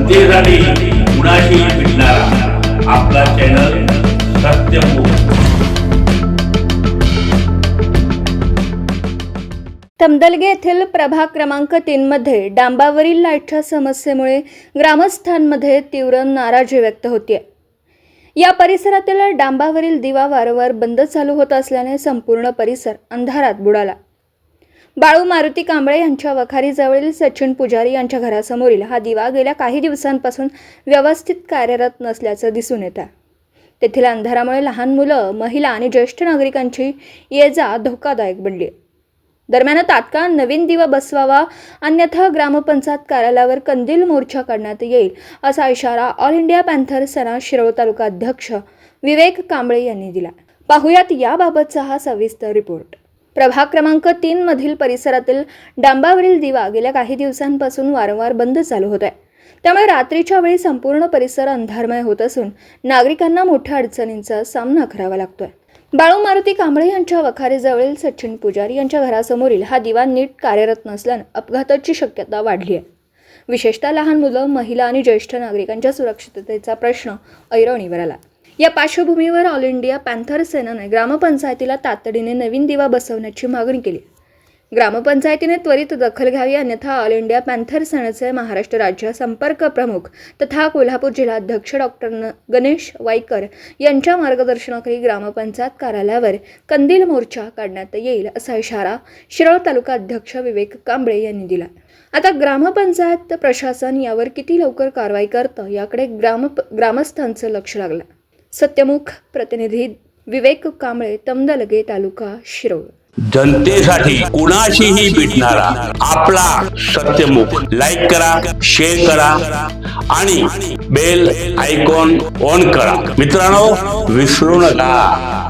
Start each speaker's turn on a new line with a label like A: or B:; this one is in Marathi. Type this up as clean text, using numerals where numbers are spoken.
A: जनतेसाठी कुणाशी भेटणारा आपला चॅनल सत्यमुख।
B: तमदलगे येथील प्रभाग क्रमांक 3 मध्ये डांबावरील लाईटच्या समस्येमुळे ग्रामस्थांमध्ये तीव्र नाराजी व्यक्त होते। या परिसरातील डांबावरील दिवा वारंवार बंद चालू होत असल्याने संपूर्ण परिसर अंधारात बुडाला। बाळू मारुती कांबळे यांच्या वखारीजवळील सचिन पुजारी यांच्या घरासमोरील हा दिवा गेल्या काही दिवसांपासून व्यवस्थित कार्यरत नसल्याचं दिसून येत आहे। तेथील अंधारामुळे लहान मुलं, महिला आणि ज्येष्ठ नागरिकांची ये-जा धोकादायक बनली आहे। दरम्यान तात्काळ नवीन दिवा बसवावा, अन्यथा ग्रामपंचायत कार्यालयावर कंदील मोर्चा काढण्यात येईल असा इशारा ऑल इंडिया पॅन्थर सेना शिरोळ तालुका अध्यक्ष विवेक कांबळे यांनी दिला। पाहुयात याबाबतचा हा सविस्तर रिपोर्ट। प्रभाग क्रमांक 3 मधील परिसरातील डांबावरील दिवा गेल्या काही दिवसांपासून वारंवार बंद चालू होत आहे। त्यामुळे रात्रीच्या वेळी संपूर्ण परिसर अंधारमय होत असून नागरिकांना मोठ्या अडचणींचा सामना करावा लागतोय। बाळू मारुती कांबळे यांच्या वखारीजवळील सचिन पुजारी यांच्या घरासमोरील हा दिवा नीट कार्यरत नसल्याने अपघाताची शक्यता वाढली आहे। विशेषतः लहान मुलं, महिला आणि ज्येष्ठ नागरिकांच्या सुरक्षिततेचा प्रश्न ऐरणीवर आला। या पार्श्वभूमीवर ऑल इंडिया पॅन्थर सेनेने ग्रामपंचायतीला तातडीने नवीन दिवा बसवण्याची मागणी केली। ग्रामपंचायतीने त्वरित दखल घ्यावी, अन्यथा ऑल इंडिया पॅन्थर सेनेचे महाराष्ट्र राज्य संपर्क प्रमुख तथा कोल्हापूर जिल्हाध्यक्ष डॉक्टर गणेश वाईकर यांच्या मार्गदर्शनाखाली ग्रामपंचायत कार्यालयावर कंदील मोर्चा काढण्यात येईल असा इशारा शिरोळ तालुका अध्यक्ष विवेक कांबळे यांनी दिला। आता ग्रामपंचायत प्रशासन यावर किती लवकर कारवाई करतं याकडे ग्रामस्थांचं लक्ष लागलं। सत्यमुख प्रतिनिधी विवेक कांबळे, तमदलगे, तालुका शिरोळ।
A: जनतेसाठी कुणाशीही भेटणारा आपला सत्यमुख। लाईक करा, शेअर करा आणि बेल आयकॉन ऑन करा। मित्रांनो, विसरू नका।